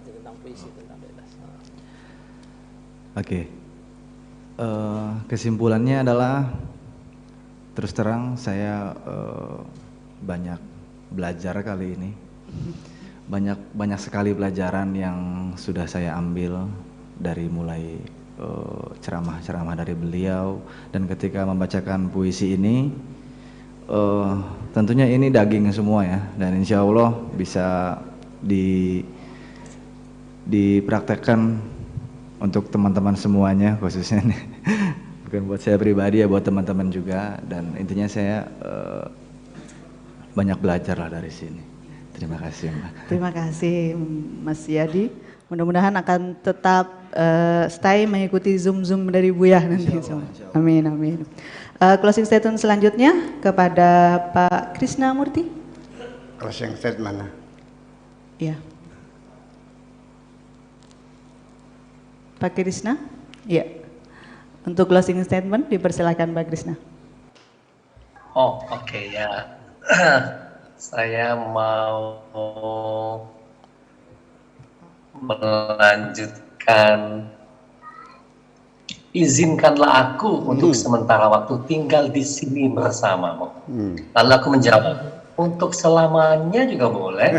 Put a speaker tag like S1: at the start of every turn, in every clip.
S1: nanti tentang puisi, tentang bebas.
S2: Oke. Kesimpulannya adalah terus terang saya banyak belajar kali ini. Banyak sekali pelajaran yang sudah saya ambil dari mulai ceramah-ceramah dari beliau, dan ketika membacakan puisi ini tentunya ini daging semua ya, dan insya Allah bisa dipraktekkan untuk teman-teman semuanya, khususnya nih. Bukan buat saya pribadi ya, buat teman-teman juga, dan intinya saya banyak belajar lah dari sini. Terima kasih Mbak.
S3: Terima kasih Mas Yadi. Mudah-mudahan akan tetap stay mengikuti Zoom dari Buya nanti. Insya Allah. Amin, amin. Closing statement selanjutnya kepada Pak Krishna Murti.
S4: Closing statement mana?
S3: Iya. Pak Krishna? Iya. Untuk closing statement dipersilakan Pak Krishna.
S5: Oh, oke ya. Saya mau melanjutkan. Izinkanlah aku untuk sementara waktu tinggal di sini bersamamu. Lalu aku menjawab, untuk selamanya juga boleh.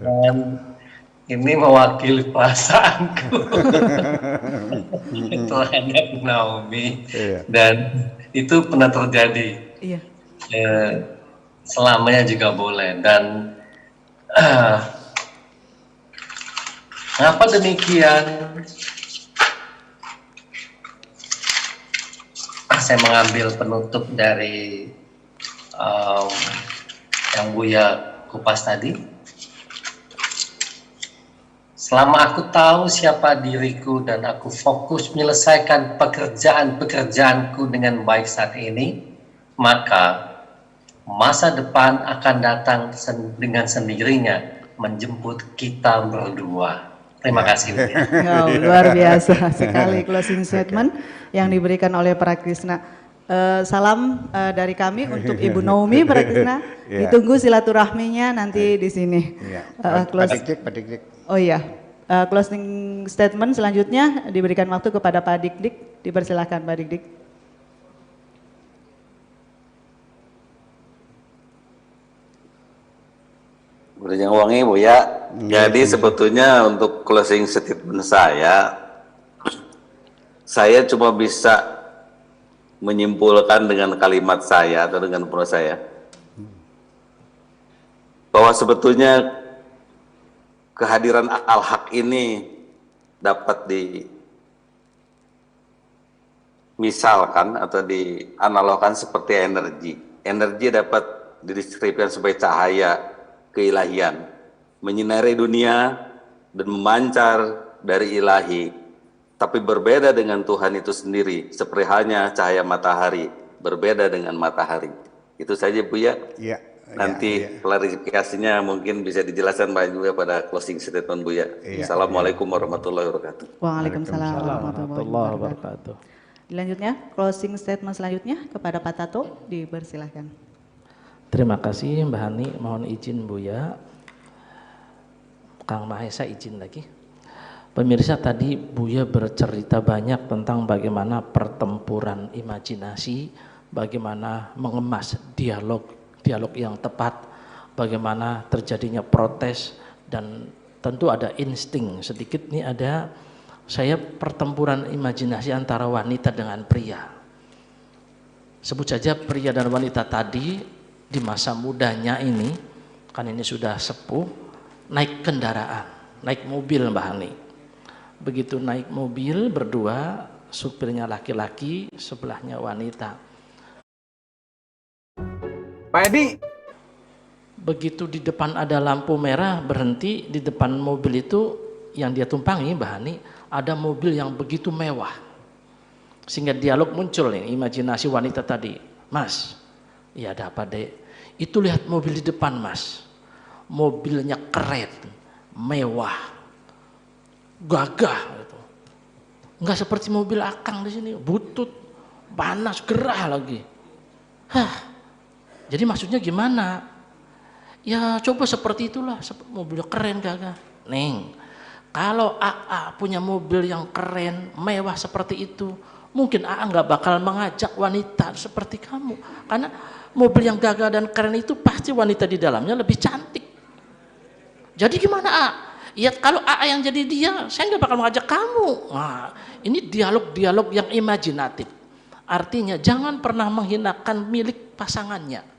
S5: Dan ini mewakili perasaanku terhadap Naomi. Dan itu pernah terjadi.
S3: Iya.
S5: Selamanya juga boleh. Dan kenapa demikian? Saya mengambil penutup dari yang Buya kupas tadi. Selama aku tahu siapa diriku dan aku fokus menyelesaikan pekerjaan-pekerjaanku dengan baik saat ini, maka masa depan akan datang dengan sendirinya menjemput kita berdua. Terima kasih.
S3: Oh, luar biasa sekali closing statement yang diberikan oleh Pak Krishna. Salam dari kami untuk Ibu Naomi, Pak Krishna. Ditunggu silaturahminya nanti di sini.
S4: Pak Dik.
S3: Oh iya, closing statement selanjutnya diberikan waktu kepada Pak Dik. Dipersilakan Pak Dik.
S6: Berjanji wangi Bu ya. Jadi sebetulnya untuk closing statement saya cuma bisa menyimpulkan dengan kalimat saya atau dengan proses saya bahwa sebetulnya kehadiran Al-Haq ini dapat dimisalkan atau dianalogkan seperti energi. Energi dapat dideskripsikan sebagai cahaya keilahian, menyinari dunia dan memancar dari ilahi, tapi berbeda dengan Tuhan itu sendiri, seperti halnya cahaya matahari berbeda dengan matahari. Itu saja Bu ya. Nanti klarifikasinya mungkin bisa dijelaskan Pak juga pada closing statement Bu ya. Assalamualaikum warahmatullahi wabarakatuh.
S3: Waalaikumsalam warahmatullahi wabarakatuh. Selanjutnya closing statement selanjutnya kepada Pak Tato, dipersilahkan.
S1: Terima kasih Mbak Hani, mohon izin Buya. Kang Mahesa izin lagi. Pemirsa, tadi Buya bercerita banyak tentang bagaimana pertempuran imajinasi, bagaimana mengemas dialog yang tepat, bagaimana terjadinya protes, dan tentu ada insting sedikit nih, ada saya pertempuran imajinasi antara wanita dengan pria. Sebut saja pria dan wanita tadi di masa mudanya ini, kan ini sudah sepuh, naik kendaraan, naik mobil Mbak Hani. Begitu naik mobil berdua, supirnya laki-laki, sebelahnya wanita.
S7: Pak Edi.
S1: Begitu di depan ada lampu merah, berhenti, di depan mobil itu yang dia tumpangi Mbak Hani, ada mobil yang begitu mewah. Sehingga dialog muncul nih, imajinasi wanita tadi. Mas, ya ada apa dek? Itu lihat mobil di depan Mas, mobilnya keren, mewah, gagah gitu. Enggak seperti mobil Akang di sini, butut, panas, gerah lagi. Jadi maksudnya gimana? Ya coba seperti itulah, mobil keren gagah. Neng, kalau AA punya mobil yang keren, mewah seperti itu, mungkin AA nggak bakal mengajak wanita seperti kamu. Karena mobil yang gagah dan keren itu pasti wanita di dalamnya lebih cantik. Jadi gimana AA? Ya kalau AA yang jadi dia, saya nggak bakal mengajak kamu. Nah, ini dialog-dialog yang imajinatif. Artinya jangan pernah menghinakan milik pasangannya.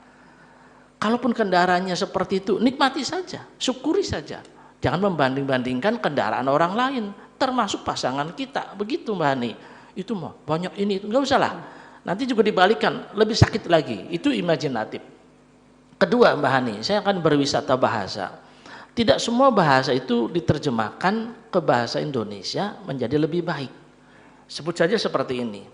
S1: Kalaupun kendaraannya seperti itu, nikmati saja, syukuri saja. Jangan membanding-bandingkan kendaraan orang lain, termasuk pasangan kita. Begitu Mbak Hani. Itu mah banyak ini, nggak usah lah. Nanti juga dibalikan, lebih sakit lagi. Itu imajinatif. Kedua Mbak Hani, saya akan berwisata bahasa. Tidak semua bahasa itu diterjemahkan ke bahasa Indonesia menjadi lebih baik. Sebut saja seperti ini.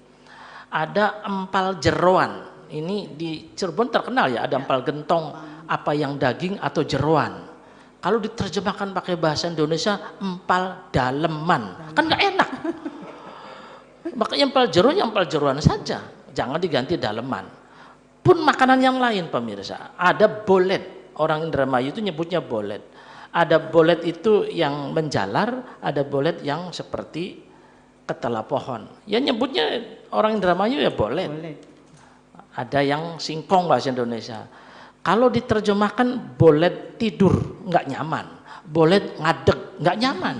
S1: Ada empal jeroan. Ini di Cirebon terkenal ya, ada empal gentong, apa yang daging atau jeroan. Kalau diterjemahkan pakai bahasa Indonesia, empal daleman, kan nggak enak. Makanya empal jeroan saja, jangan diganti daleman. Pun makanan yang lain pemirsa, ada bolet, orang Indramayu itu nyebutnya bolet. Ada bolet itu yang menjalar, ada bolet yang seperti ketela pohon. Ya nyebutnya orang Indramayu ya bolet. Ada yang singkong bahasa Indonesia. Kalau diterjemahkan bolet tidur nggak nyaman, bolet ngadeg nggak nyaman.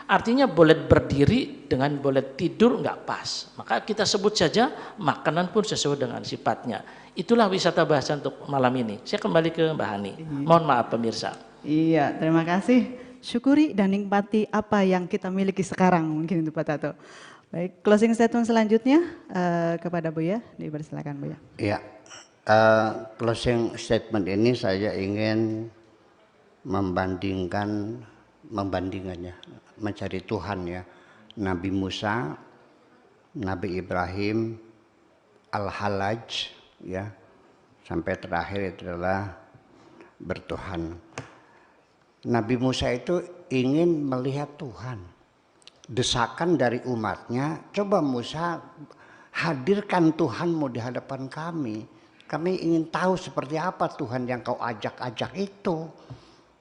S1: Artinya bolet berdiri dengan bolet tidur nggak pas. Maka kita sebut saja makanan pun sesuai dengan sifatnya. Itulah wisata bahasa untuk malam ini. Saya kembali ke Mbak Hani. Mohon maaf pemirsa.
S3: Iya, terima kasih. Syukuri dan nikmati apa yang kita miliki sekarang, mungkin itu Pak Tato. Baik, closing statement selanjutnya kepada Buya, dipersilakan Buya.
S4: Iya, closing statement ini saya ingin membandingannya, mencari Tuhan ya. Nabi Musa, Nabi Ibrahim, Al-Halaj ya, sampai terakhir itu adalah bertuhan. Nabi Musa itu ingin melihat Tuhan. Desakan dari umatnya, coba Musa hadirkan Tuhanmu di hadapan kami. Kami ingin tahu seperti apa Tuhan yang kau ajak-ajak itu.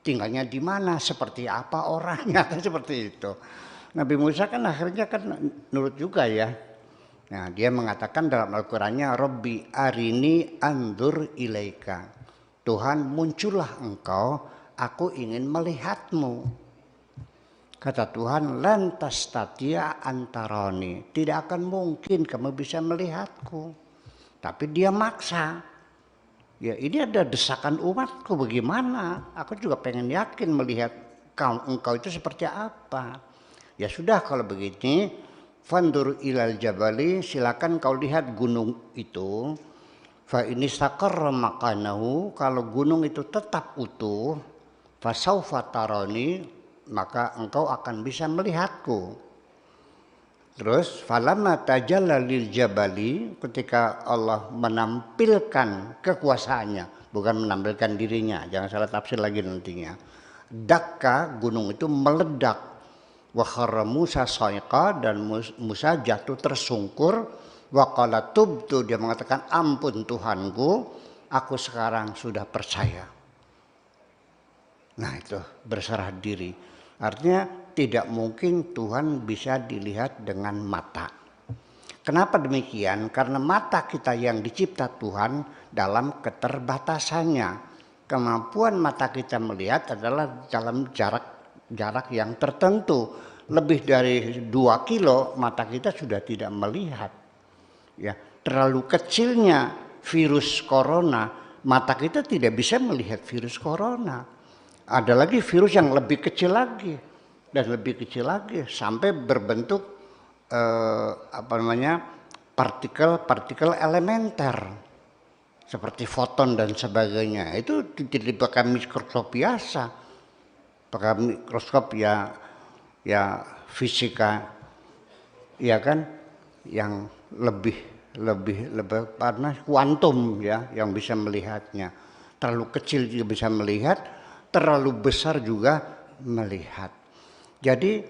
S4: Tinggalnya di mana, seperti apa orangnya, kan seperti itu. Nabi Musa kan akhirnya kan nurut juga ya. Nah, dia mengatakan dalam Al-Qur'annya, Rabbi arini andur ilaika. Tuhan muncullah engkau, aku ingin melihatmu. Kata Tuhan, lan tastatia antaroni, tidak akan mungkin kamu bisa melihatku. Tapi dia maksa. Ya ini ada desakan umatku, bagaimana? Aku juga pengen yakin melihat engkau itu seperti apa. Ya sudah kalau begini, fandur ilal jabali, silakan kau lihat gunung itu. Fa ini istaqarra makanahu, kalau gunung itu tetap utuh, fa saufa tarani, maka engkau akan bisa melihatku. Terus falamma tajalla lil jabali, ketika Allah menampilkan kekuasaannya, bukan menampilkan dirinya, jangan salah tafsir lagi nantinya. Dakka, gunung itu meledak. Wa kharra Musa sa'iqa, dan Musa jatuh tersungkur. Wa qala tubtu, dia mengatakan ampun Tuhanku, aku sekarang sudah percaya. Nah itu berserah diri. Artinya tidak mungkin Tuhan bisa dilihat dengan mata. Kenapa demikian? Karena mata kita yang dicipta Tuhan dalam keterbatasannya. Kemampuan mata kita melihat adalah dalam jarak yang tertentu. Lebih dari 2 kilo mata kita sudah tidak melihat. Ya, terlalu kecilnya virus corona, mata kita tidak bisa melihat virus corona. Ada lagi virus yang lebih kecil lagi dan lebih kecil lagi sampai berbentuk partikel elementer seperti foton dan sebagainya. Itu tidak pakai mikroskop biasa, pakai mikroskop ya fisika, ya kan, yang lebih panas, kuantum ya, yang bisa melihatnya. Terlalu kecil juga bisa melihat, terlalu besar juga melihat. Jadi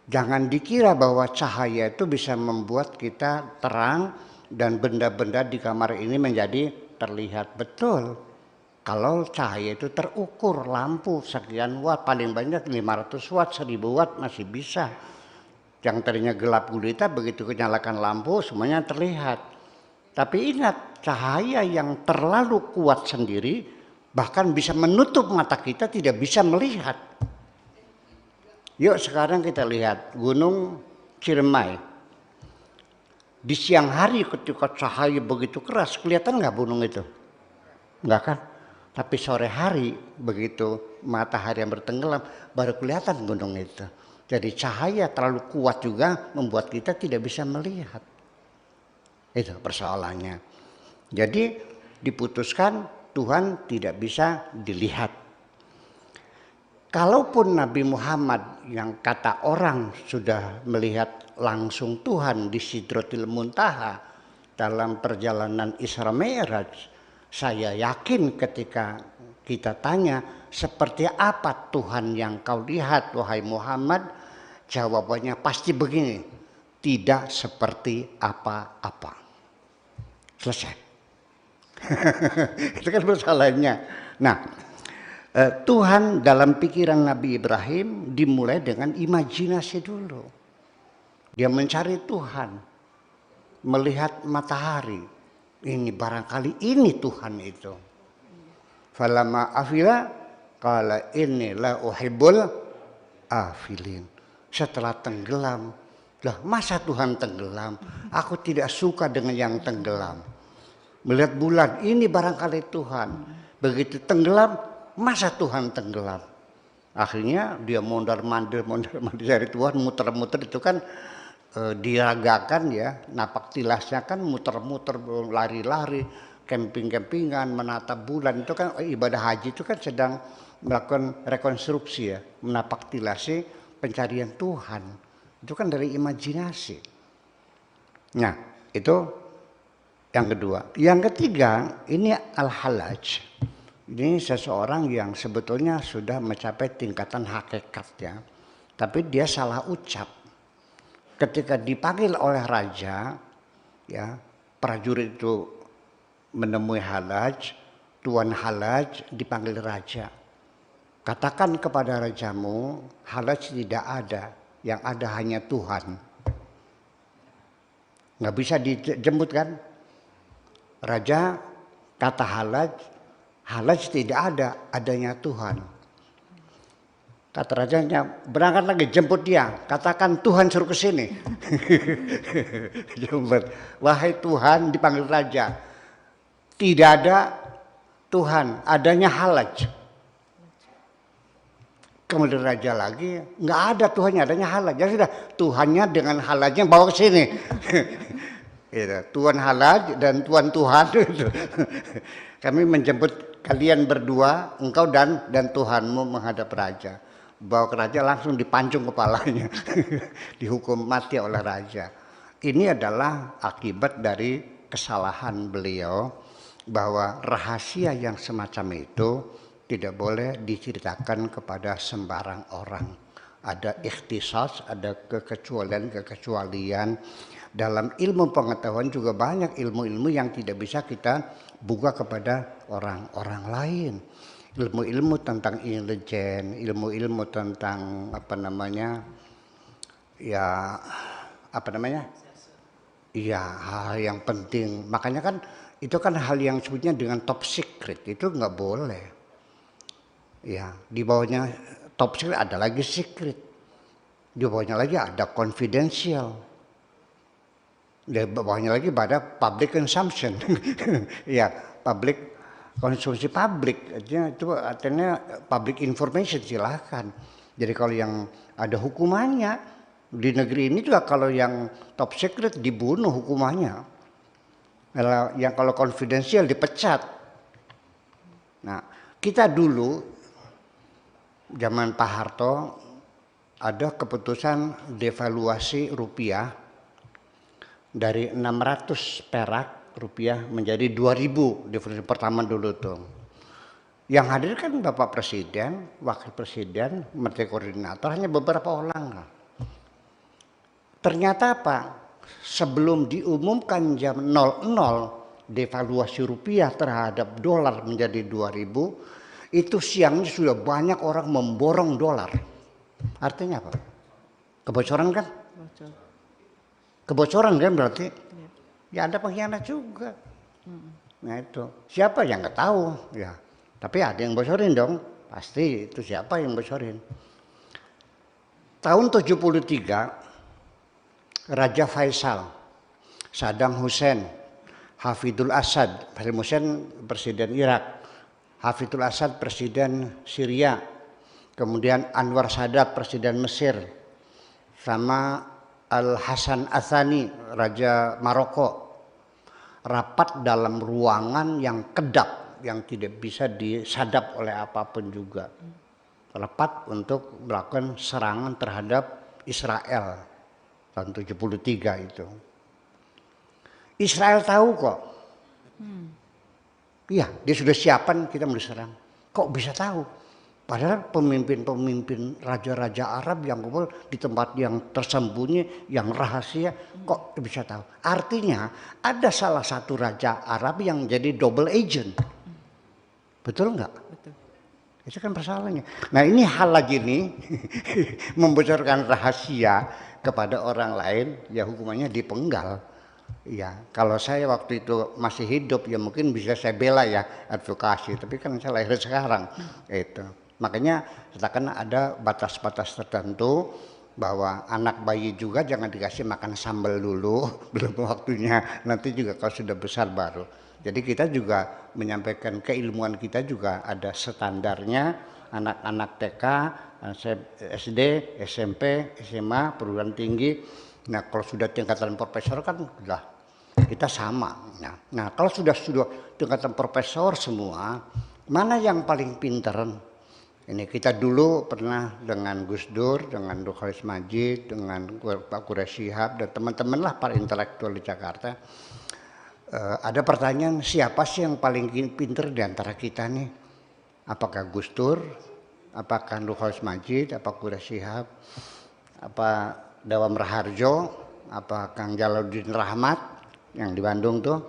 S4: jangan dikira bahwa cahaya itu bisa membuat kita terang dan benda-benda di kamar ini menjadi terlihat. Betul, Kalau cahaya itu terukur, lampu sekian watt, paling banyak 500 watt, 1000 watt masih bisa. Yang tadinya gelap gulita begitu nyalakan lampu semuanya terlihat. Tapi ingat, cahaya yang terlalu kuat sendiri bahkan bisa menutup mata kita, tidak bisa melihat. Yuk sekarang kita lihat Gunung Ciremai. Di siang hari ketika cahaya begitu keras, kelihatan nggak gunung itu? Nggak kan? Tapi sore hari begitu matahari yang bertenggelam baru kelihatan gunung itu. Jadi cahaya terlalu kuat juga membuat kita tidak bisa melihat. Itu persoalannya. Jadi diputuskan Tuhan tidak bisa dilihat. Kalaupun Nabi Muhammad yang kata orang sudah melihat langsung Tuhan di Sidratil Muntaha dalam perjalanan Isra Mi'raj, saya yakin ketika kita tanya seperti apa Tuhan yang kau lihat wahai Muhammad, jawabannya pasti begini, tidak seperti apa-apa. Selesai. Itu kan persoalannya. Nah, Tuhan dalam pikiran Nabi Ibrahim dimulai dengan imajinasi dulu. Dia mencari Tuhan, melihat matahari. Ini barangkali ini Tuhan itu. Falamma afila qala inni la uhibbul afilin. Setelah tenggelam, lah masa Tuhan tenggelam? Aku tidak suka dengan yang tenggelam. Melihat bulan, ini barangkali Tuhan. Begitu tenggelam, masa Tuhan tenggelam? Akhirnya dia mondar-mandir dari Tuhan, muter-muter itu kan diragakan ya, napak tilasnya kan muter-muter, lari-lari, camping-campingan, menatap bulan. Itu kan ibadah haji itu kan sedang melakukan rekonstruksi ya, menapak tilasi pencarian Tuhan. Itu kan dari imajinasi. Nah, itu yang kedua. Yang ketiga, ini al-halaj. Ini seseorang yang sebetulnya sudah mencapai tingkatan hakikat ya, tapi dia salah ucap. Ketika dipanggil oleh raja, ya prajurit itu menemui halaj, tuan halaj dipanggil raja. Katakan kepada rajamu, halaj tidak ada, yang ada hanya Tuhan. Nggak bisa dijemput kan? Raja kata halaj, halaj tidak ada, adanya Tuhan. Kata rajanya, berangkat lagi jemput dia, katakan Tuhan suruh ke sini. Jemput. Wahai Tuhan, dipanggil raja. Tidak ada Tuhan, adanya halaj. Kemudian raja lagi, nggak ada Tuhannya, adanya halaj. Ya sudah, Tuhannya dengan halajnya bawa ke sini. Tuhan halaj dan Tuhan Tuhan. Kami menjemput kalian berdua, engkau dan Tuhanmu menghadap raja. Bawa ke raja langsung dipancung kepalanya. Dihukum mati oleh raja. Ini adalah akibat dari kesalahan beliau, bahwa rahasia yang semacam itu tidak boleh diceritakan kepada sembarang orang. Ada ikhtisas, ada kekecualian. Dalam ilmu pengetahuan juga banyak ilmu-ilmu yang tidak bisa kita buka kepada orang-orang lain. Ilmu-ilmu tentang intelijen, ilmu-ilmu tentang hal yang penting. Makanya kan itu kan hal yang sebutnya dengan top secret, itu nggak boleh. Ya, di bawahnya top secret ada lagi secret, di bawahnya lagi ada confidential, di bawahnya lagi ada public consumption. Ya, public konsumsi publik, itu artinya public information, silahkan. Jadi kalau yang ada hukumannya di negeri ini juga, kalau yang top secret dibunuh hukumannya, yang kalau konfidensial dipecat. Nah, kita dulu zaman Pak Harto ada keputusan devaluasi rupiah dari 600 perak rupiah menjadi 2.000 devaluasi pertama dulu tuh. Yang hadir kan Bapak Presiden, Wakil Presiden, Menteri Koordinator, hanya beberapa orang. Ternyata apa? Sebelum diumumkan jam 00 devaluasi rupiah terhadap dolar menjadi 2000, itu siangnya sudah banyak orang memborong dolar. Artinya apa? Kebocoran kan? Kebocoran kan berarti? Ya ada pengkhianat juga. Nah itu, siapa yang nggak tahu ya. Tapi ada yang bocorin dong, pasti itu siapa yang bocorin. Tahun 73, Raja Faisal, Saddam Hussein, Hafidul Assad, Saddam Hussein presiden Irak, Hafidul Assad presiden Syria, kemudian Anwar Sadat presiden Mesir, sama Al-Hasan Athani, Raja Maroko, rapat dalam ruangan yang kedap, yang tidak bisa disadap oleh apapun juga. Rapat untuk melakukan serangan terhadap Israel tahun 73 itu. Israel tahu kok. Iya, dia sudah siapan kita mau diserang. Kok bisa tahu? Padahal pemimpin-pemimpin raja-raja Arab yang kumpul di tempat yang tersembunyi, yang rahasia, kok bisa tahu? Artinya ada salah satu raja Arab yang jadi double agent. Betul nggak? Betul. Itu kan persoalannya. Nah ini hal lagi nih, membocorkan rahasia kepada orang lain, ya hukumannya dipenggal. Ya, kalau saya waktu itu masih hidup ya mungkin bisa saya bela ya, advokasi. Tapi kan saya lahir sekarang, itu. Makanya katakan ada batas-batas tertentu bahwa anak bayi juga jangan dikasih makan sambal dulu, belum waktunya. Nanti juga kalau sudah besar baru. Jadi kita juga menyampaikan keilmuan kita juga ada standarnya, anak-anak TK, SD, SMP, SMA, perguruan tinggi. Nah kalau sudah tingkatan profesor kan sudah kita sama. Nah kalau sudah tingkatan profesor semua, mana yang paling pinter? Ini kita dulu pernah dengan Gus Dur, dengan Nurholis Majid, dengan Pak Quraisy Shihab dan teman-teman lah para intelektual di Jakarta. Ada pertanyaan, siapa sih yang paling pinter di antara kita nih? Apakah Gus Dur, apakah Nurholis Majid, apa Quraisy Shihab, apa Dawam Raharjo, apa Kang Jalaluddin Rahmat yang di Bandung tuh?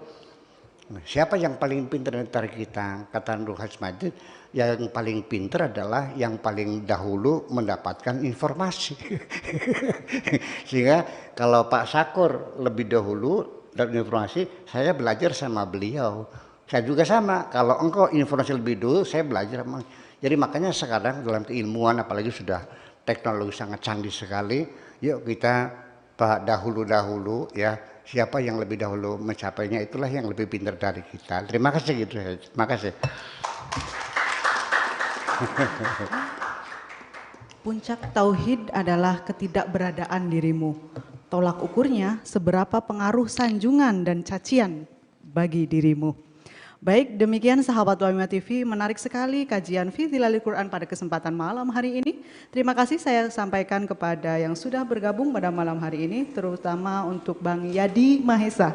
S4: Siapa yang paling pinter di antara kita? Kata Nurholis Majid, yang paling pinter adalah yang paling dahulu mendapatkan informasi. Sehingga kalau Pak Sakur lebih dahulu dapat informasi, saya belajar sama beliau. Saya juga sama, kalau engkau informasi lebih dulu, saya belajar sama. Jadi makanya sekarang dalam keilmuan, apalagi sudah teknologi sangat canggih sekali, yuk kita dahulu-dahulu ya, siapa yang lebih dahulu mencapainya itulah yang lebih pintar dari kita. Terima kasih gitu. Terima kasih.
S3: Puncak tauhid adalah ketidakberadaan dirimu. Tolak ukurnya seberapa pengaruh sanjungan dan cacian bagi dirimu. Baik, demikian sahabat Wamima TV, menarik sekali kajian fi Dhilalil Quran pada kesempatan malam hari ini. Terima kasih saya sampaikan kepada yang sudah bergabung pada malam hari ini, terutama untuk Bang Yadi Mahesa,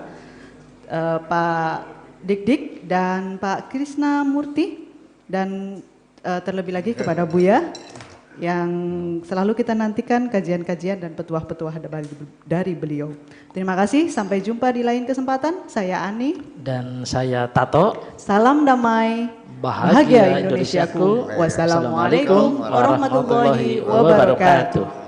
S3: Pak Dik dan Pak Krisna Murti, dan terlebih lagi kepada Buya yang selalu kita nantikan kajian-kajian dan petuah-petuah dari beliau. Terima kasih, sampai jumpa di lain kesempatan. Saya Ani.
S1: Dan saya Tato.
S3: Salam damai, bahagia Indonesiaku. Wassalamualaikum warahmatullahi wabarakatuh.